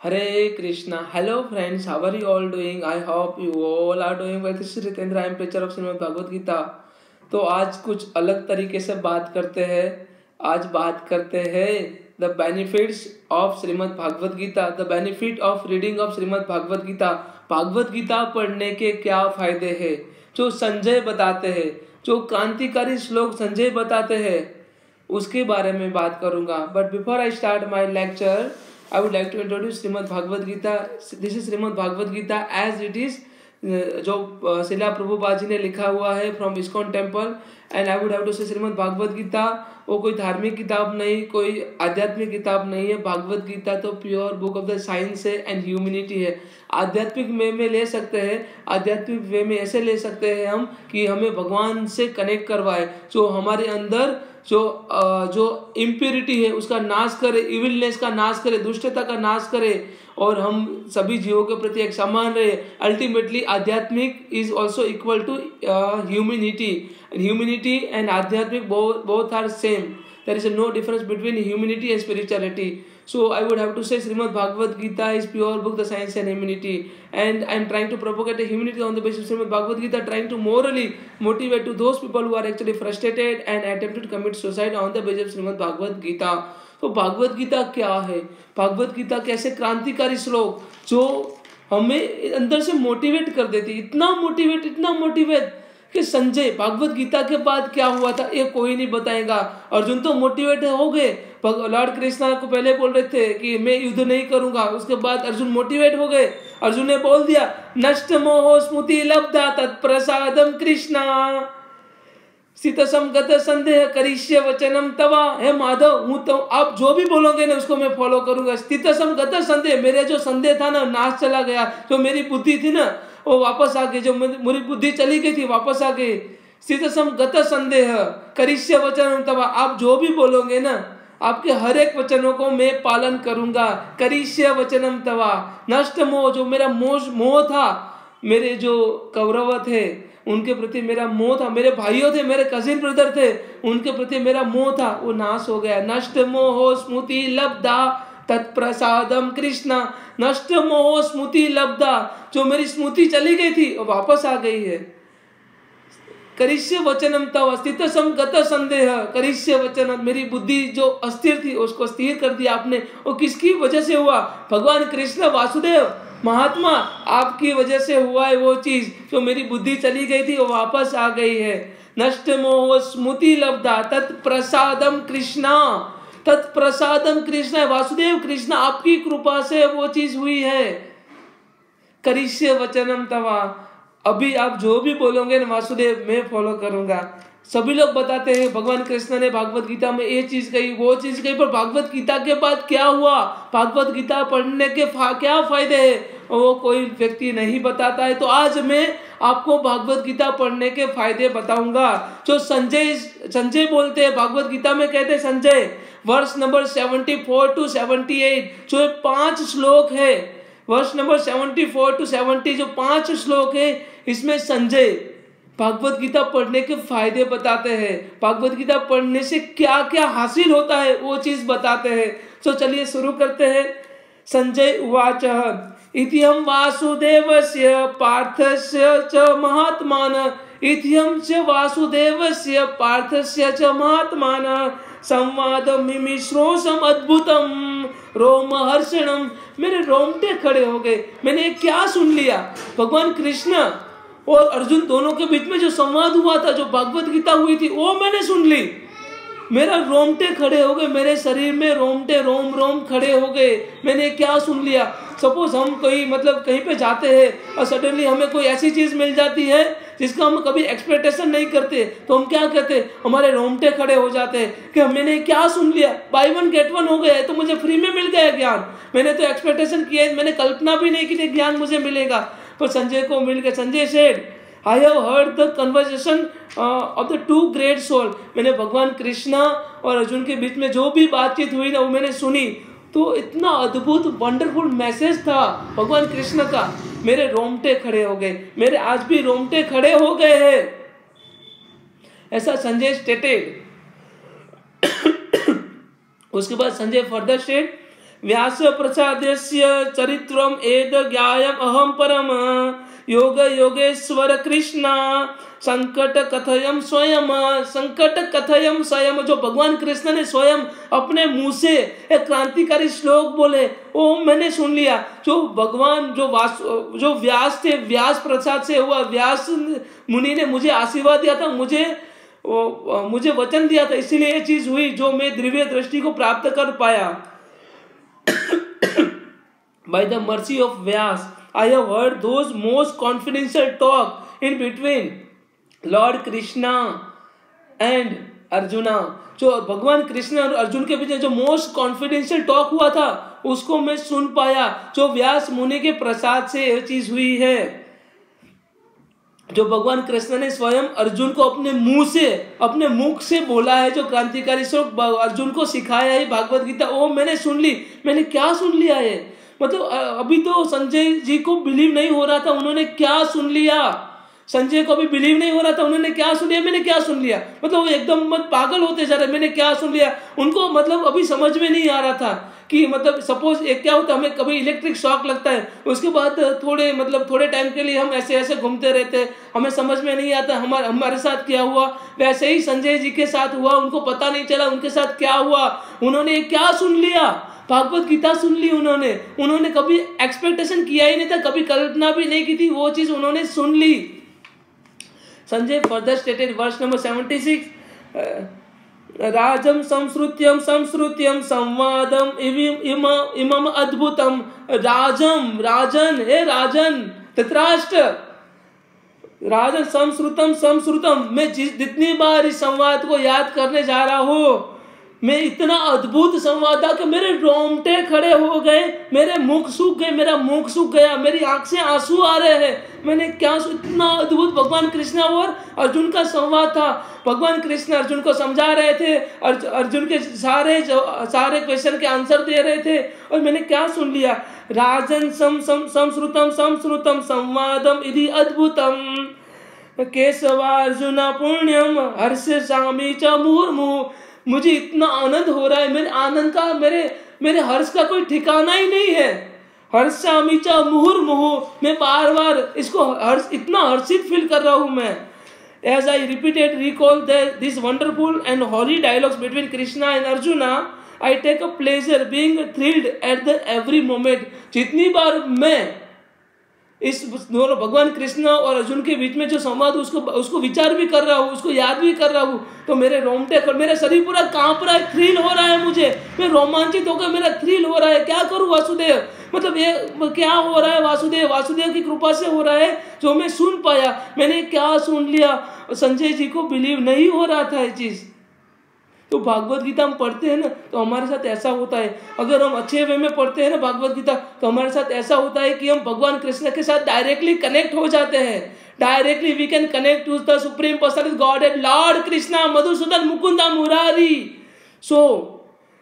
Hare Krishna. Hello friends, how are you all doing? I hope you all are doing well. This is Ritendra, I am preacher of Shrimad Bhagavad Gita. तो आज कुछ अलग तरीके से बात करते हैं. आज बात करते हैं the benefits of Shrimad Bhagavad Gita. The benefit of reading of Shrimad Bhagavad Gita. Bhagavad Gita पढ़ने के क्या फायदे हैं जो संजय बताते हैं, जो क्रांतिकारी श्लोक संजय बताते हैं, उसके बारे में बात करूंगा. But before I start my lecture, I would like to introduce Srimad Bhagavad Gita. This is Srimad Bhagavad Gita as it is, जो शिला प्रभुपाद जी ने लिखा हुआ है from ISKCON temple. And I would have to say Shrimad Bhagavad Gita वो कोई धार्मिक किताब नहीं, कोई आध्यात्मिक किताब नहीं है. भागवत गीता तो pure book of the science है एंड ह्यूमैनिटी है. आध्यात्मिक वे में ले सकते हैं, आध्यात्मिक वे में ऐसे ले सकते हैं हम कि हमें भगवान से कनेक्ट करवाए, जो हमारे अंदर जो इम्प्योरिटी है उसका नाश करे, इविलनेस का नाश करे, दुष्टता का नाश करे और हम सभी जीवों के प्रति एक समान रहे. अल्टीमेटली आध्यात्मिक is also equal to humanity. Humanity and आध्यात्मिक both are same. There is no difference between humanity and spirituality. So I would have to say Srimad Bhagavad Gita is pure book, the science and humanity. And I am trying to propagate a humanity on the basis of Srimad Bhagavad Gita, trying to morally motivate to those people who are actually frustrated and attempted to commit suicide on the basis of Srimad Bhagavad Gita. तो भागवत गीता क्या है? भागवत गीता कैसे क्रांतिकारी श्लोक जो हमें अंदर से मोटिवेट कर देती, इतना मोटिवेट कि संजय भागवत गीता के बाद क्या हुआ था ये कोई नहीं बताएगा. अर्जुन तो मोटिवेट हो गए, लॉर्ड कृष्णा को पहले बोल रहे थे कि मैं युद्ध नहीं करूंगा, उसके बाद अर्जुन मोटिवेट हो गए. अर्जुन ने बोल दिया नष्ट मोह स्मृति लब्धा तत्प्रसादम कृष्णा स्थितसम गत संदेह करिष्य वचनम तवा. हे माधव, हूँ तो आप जो भी बोलोगे ना उसको मैं फॉलो करूंगा. स्थितसम गत संदेह, मेरे जो संदेह था ना नाश चला गया, जो मेरी बुद्धि थी ना वो वापस आ गई, जो मेरी बुद्धि चली गई थी वापस आ गई. स्थितसम गत संदेह करिष्य वचनम तवा, आप जो भी बोलोगे ना आपके हर एक वचनों को मैं पालन करूंगा. करिष्य वचनम तवा. नष्ट मोह, जो मेरा मोह था, मेरे जो कौरव थे उनके प्रति मेरा मोह था, मेरे भाइयों थे, मेरे कजिन ब्रदर थे, उनके प्रति मेरा मोह था, वो नाश हो गया. नष्ट मोह स्मृति लब्धा तत्प्रसादम कृष्णा. नष्ट मोह स्मृति लब्धा, जो मेरी स्मृति चली गई थी वो वापस आ गई है. करिष्य वचनम तव स्थित संगत संदेह. करिष्य वचन, मेरी बुद्धि जो अस्थिर थी उसको स्थिर कर दिया आपने. वो किसकी वजह से हुआ? भगवान कृष्ण वासुदेव महात्मा आपकी वजह से हुआ है. वो चीज जो मेरी बुद्धि चली गई थी वो वापस आ गई है. नष्ट मोह स्मृति लब्धा तत्प्रसादम कृष्णा. तत्प्रसादम कृष्ण, वासुदेव कृष्ण आपकी कृपा से वो चीज हुई है. करिष्य वचनम तवा, अभी आप जो भी बोलोगे ना वासुदेव मैं फॉलो करूंगा. सभी लोग बताते हैं भगवान कृष्ण ने भागवत गीता में ये चीज कही, वो चीज कही, पर भागवत गीता के बाद क्या हुआ, भागवत गीता पढ़ने के क्या फायदे हैं वो कोई व्यक्ति नहीं बताता है. तो आज मैं आपको भागवत गीता पढ़ने के फायदे बताऊंगा. जो संजय बोलते हैं भागवत गीता में, कहते हैं संजय वर्ष नंबर 74 to 78, जो 5 श्लोक है, वर्ष नंबर 74 to 70 जो 5 श्लोक है, इसमें संजय भागवत गीता पढ़ने के फायदे बताते हैं. भागवत गीता पढ़ने से क्या क्या हासिल होता है वो चीज बताते हैं. तो चलिए शुरू करते हैं. संजय उवाच इतिहं वासुदेवस्य पार्थस्य च महात्मान. इतिहं च वासुदेवस्य पार्थस्य च महात्मान संवादमिश्रोषम अद्भुतम रोमहर्षणम. मेरे रोमटे खड़े हो गए. मैंने क्या सुन लिया? भगवान कृष्ण और अर्जुन दोनों के बीच में जो संवाद हुआ था, जो भागवत गीता हुई थी, वो मैंने सुन ली. मेरा रोमटे खड़े हो गए, मेरे शरीर में रोमटे रोम खड़े हो गए. मैंने क्या सुन लिया? सपोज हम कहीं पे जाते हैं और सडनली हमें कोई ऐसी चीज मिल जाती है जिसका हम कभी एक्सपेक्टेशन नहीं करते, तो हम क्या कहते हैं? हमारे रोमटे खड़े हो जाते हैं कि मैंने क्या सुन लिया, बाय वन गेट वन हो गया है, तो मुझे फ्री में मिल गया ज्ञान. मैंने तो एक्सपेक्टेशन किया, मैंने कल्पना भी नहीं की ज्ञान मुझे मिलेगा, पर संजय को मिल गया. Sanjay said I have heard the conversation of the 2 great soul. मैंने भगवान कृष्णा और अर्जुन के बीच में जो भी बातचीत हुई ना वो मैंने सुनी. तो इतना अद्भुत वंडरफुल मैसेज था भगवान कृष्ण का. मेरे रोमटे खड़े हो गए, मेरे आज भी रोमटे खड़े हो गए हैं. ऐसा संजय स्टेटेड. उसके बाद संजय फर्दर स्टेट व्यास प्रसादस्य चरित्रम एद ज्ञायम अहम परम योग योगेश्वर कृष्णा संकट कथयम स्वयं। संकट कथयम स्वयं, जो भगवान कृष्ण ने स्वयं अपने मुंह से एक क्रांतिकारी श्लोक बोले, वो मैंने सुन लिया। जो भगवान जो व्यास थे, व्यास प्रसाद से हुआ, व्यास मुनि ने मुझे आशीर्वाद दिया था, मुझे वचन दिया था, इसीलिए ये चीज हुई जो मैं दिव्य दृष्टि को प्राप्त कर पाया। By the mercy of Vyas, I have heard those most confidential talk in between Lord Krishna and Arjuna। जो भगवान कृष्ण और अर्जुन के बीच जो मोस्ट कॉन्फिडेंशियल टॉक हुआ था, उसको मैं सुन पाया। जो व्यास मुनि के प्रसाद से यह चीज हुई है। जो भगवान कृष्ण ने स्वयं अर्जुन को अपने मुख से बोला है, जो क्रांतिकारी श्लोक अर्जुन को सिखाया है भागवत गीता, वो मैंने सुन ली। मैंने क्या सुन लिया है, मतलब अभी तो संजय जी को बिलीव नहीं हो रहा था उन्होंने क्या सुन लिया। संजय को भी बिलीव नहीं हो रहा था उन्होंने क्या सुन लिया, मैंने क्या सुन लिया। मतलब वो एकदम मत पागल होते जा रहे, मैंने क्या सुन लिया। उनको मतलब अभी समझ में नहीं आ रहा था कि मतलब सपोज एक क्या होता है, हमें कभी इलेक्ट्रिक शॉक लगता है, उसके बाद थोड़े टाइम के लिए हम ऐसे घूमते रहते, हमें समझ में नहीं आता हमारे साथ क्या हुआ। वैसे ही संजय जी के साथ हुआ, उनको पता नहीं चला उनके साथ क्या हुआ। उन्होंने क्या सुन लिया, भागवत गीता सुन ली उन्होंने कभी एक्सपेक्टेशन किया ही नहीं था, कभी कल्पना भी नहीं की थी, वो चीज उन्होंने सुन ली। Sanjay further stated verse number 76, राजम संस्कृत्यम संवादम इमम अद्भुतम। राजन हे राजन धृतराष्ट्र, राजन संस्कृतम मैं जितनी बार इस संवाद को याद करने जा रहा हूँ, मैं इतना अद्भुत संवाद था कि मेरे रोंगटे खड़े हो गए, मेरे मुख सूख गए, मेरा मुख सूख गया, मेरी आंख से आंसू आ रहे हैं। मैंने क्या इतना अद्भुत भगवान कृष्ण और अर्जुन का संवाद था। भगवान कृष्ण अर्जुन को समझा रहे थे, अर्जुन के सारे क्वेश्चन के आंसर दे रहे थे, और मैंने क्या सुन लिया, राजन संस्कृतम संवादम इति अद्भुतम केशवार्जुन पुण्यम हर्षामि च मुहुर्मुहुः। मुझे इतना आनंद हो रहा है, मेरे आनंद का मेरे हर्ष का कोई ठिकाना ही नहीं है। हर्षामि च मुहुर्मुहुः, मैं बार बार इसको इतना हर्षित फील कर रहा हूँ मैं। As I repeated recall this wonderful and holy dialogues between Krishna and Arjuna, I take a pleasure being thrilled at the every moment। जितनी बार मैं इस दोनों भगवान कृष्ण और अर्जुन के बीच में जो संवाद उसको विचार भी कर रहा हूँ, उसको याद भी कर रहा हूँ, तो मेरे रोंगटे मेरा शरीर पूरा कांप रहा है, थ्रिल हो रहा है, मुझे मैं रोमांचित होकर मेरा थ्रिल हो रहा है। क्या करूँ वासुदेव, मतलब ये क्या हो रहा है वासुदेव की कृपा से हो रहा है जो मैं सुन पाया। मैंने क्या सुन लिया, संजय जी को बिलीव नहीं हो रहा था ये चीज। तो भागवत गीता हम पढ़ते हैं ना, तो हमारे साथ ऐसा होता है। अगर हम अच्छे वे में पढ़ते हैं ना भागवत गीता, तो हमारे साथ ऐसा होता है कि हम भगवान कृष्ण के साथ डायरेक्टली कनेक्ट हो जाते हैं। Directly we can connect to the supreme personality godhead Lord Krishna Madhusudan Mukunda Murari. So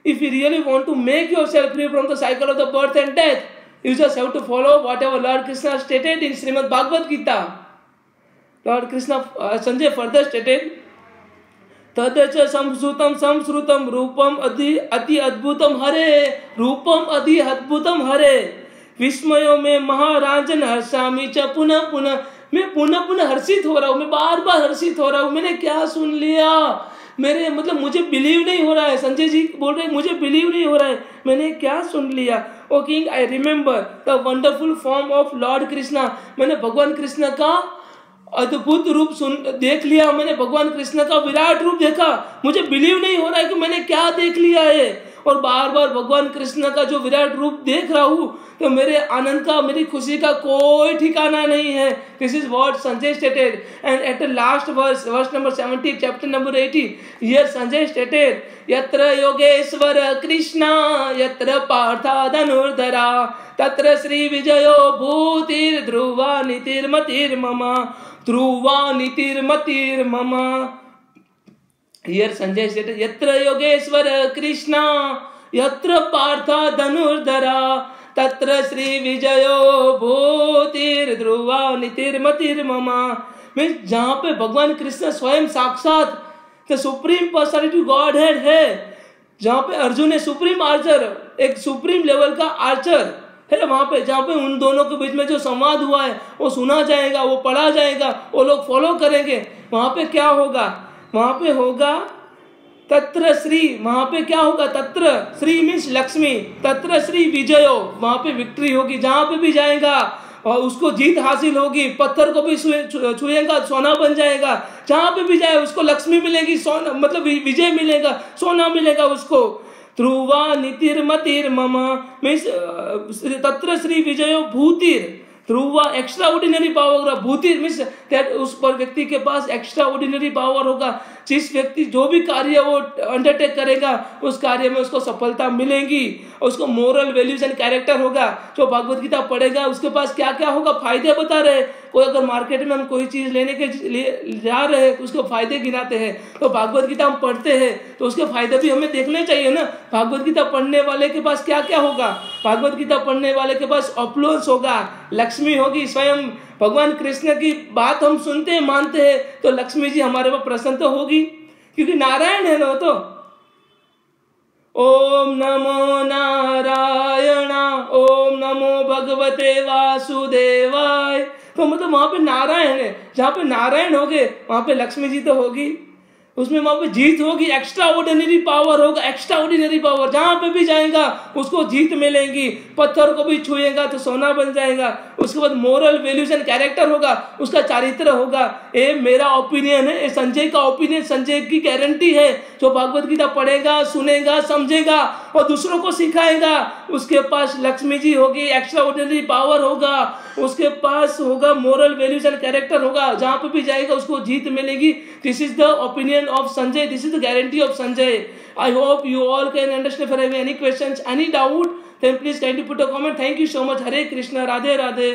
if you really want to make yourself free from the cycle of the birth and death, you just have to follow whatever Lord Krishna stated in Srimad Bhagavad Gita. Lord Krishna, Sanjay further stated, तदच संस्कृतम रूपम अति अद्भुतम हरे, रूपम अति अद्भुतम हरे, विस्मयों में महाराजन हर्षामि च पुनः पुनः। मैं पुनः हर्षित हो रहा हूँ, मैं बार बार हर्षित हो रहा हूँ। मैंने क्या सुन लिया, मेरे मतलब मुझे बिलीव नहीं हो रहा है। संजय जी बोल रहे मुझे बिलीव नहीं हो रहा है, मैंने क्या सुन लिया। O king, I remember the wonderful form of Lord Krishna. मैंने भगवान कृष्ण का अद्भुत रूप देख लिया, मैंने भगवान कृष्ण का विराट रूप देखा। मुझे बिलीव नहीं हो रहा है कि मैंने क्या देख लिया है, और बार बार भगवान कृष्ण का जो विराट रूप देख रहा हूँ, तो मेरे आनंद का, मेरी खुशी का कोई ठिकाना नहीं है। This is what Sanjay stated. And at the last verse number 70 chapter number 80, here Sanjay stated, यत्र योगेश्वर कृष्णा यत्र पार्था धनुर्धरा तत्र Shri विजयो भूतिर Dhruva नीतिर्मतिर्मम, Dhruva नीतिर्मतिर्मम। Here Sanjay said, यत्र योगेश्वर कृष्णा यत्र पार्था धनुर्धरा तत्र श्री विजयो भूतिर ध्रुवा नीतिर्मतिर्मम। मैं जहाँ पे भगवान कृष्ण स्वयं साक्षात the supreme personality God head है, जहाँ पे अर्जुन है सुप्रीम आर्चर, एक सुप्रीम लेवल का आर्चर है वहां पे, जहाँ पे उन दोनों के बीच में जो संवाद हुआ है वो सुना जाएगा, वो पढ़ा जाएगा, वो लोग फॉलो करेंगे। वहां पे क्या होगा, वहां पे होगा तत्र श्री, वहां पे क्या होगा, तत्र श्री मीन्स लक्ष्मी, तत्र श्री विजयो, वहां पे विक्ट्री होगी। जहां पे भी जाएगा और उसको जीत हासिल होगी, पत्थर को भी छुएगा सोना बन जाएगा। जहां पे भी जाए उसको लक्ष्मी मिलेगी, सोना मतलब विजय मिलेगा, सोना मिलेगा उसको। ध्रुवा नीतिर्मतिर मम मीन्स तत्र Shri विजयो भूतिर, Dhruva extra ordinary power होगा, भूतिर मीन्स दैट उस पर व्यक्ति के पास एक्स्ट्रा ऑर्डिनरी पावर होगा। जिस व्यक्ति जो भी कार्य वो अंडरटेक करेगा उस कार्य में उसको सफलता मिलेगी, उसको मोरल वैल्यूज एंड कैरेक्टर होगा। जो भगवत गीता पढ़ेगा उसके पास क्या क्या होगा, फायदे बता रहे। कोई अगर मार्केट में हम कोई चीज लेने के लिए जा रहे हैं तो उसके फायदे गिनाते हैं, तो भागवत गीता हम पढ़ते हैं तो उसके फायदे भी हमें देखने चाहिए ना। भागवत गीता पढ़ने वाले के पास क्या क्या होगा, भागवत गीता पढ़ने वाले के पास अपलोन्स होगा, लक्ष्मी होगी, स्वयं भगवान कृष्ण की बात हम सुनते हैं मानते हैं तो लक्ष्मी जी हमारे पर प्रसन्न तो होगी, क्योंकि नारायण है ना। तो ओम नमो नारायणा, ओम नमो भगवते वासुदेवाय, तो मतलब वहां पे नारायण है। जहां पे नारायण होगे वहां पे लक्ष्मी जी तो होगी, उसमें वहां पे जीत होगी, एक्स्ट्रा ऑर्डिनरी पावर होगा, एक्स्ट्रा ऑर्डिनरी पावर। जहां पे भी जाएगा उसको जीत मिलेगी, पत्थर को भी छुएगा तो सोना बन जाएगा। उसके बाद मोरल वैल्यूज एंड कैरेक्टर होगा, उसका चरित्र होगा। ये मेरा ओपिनियन है, ये संजय का ओपिनियन, संजय की गारंटी है। जो भगवत गीता पढ़ेगा, सुनेगा, समझेगा और दूसरों को सिखाएगा, उसके पास लक्ष्मी जी होगी, एक्स्ट्रा ऑर्डिनरी पावर होगा, उसके पास होगा मोरल वैल्यूज एंड कैरेक्टर होगा। जहां पे भी जाएगा उसको जीत मिलेगी। This is the opinion of Sanjay, this is the guarantee of Sanjay. I hope you all can understand. If you have any questions, any doubt, then please kindly put a comment. Thank you so much. Hare Krishna, Radhe Radhe.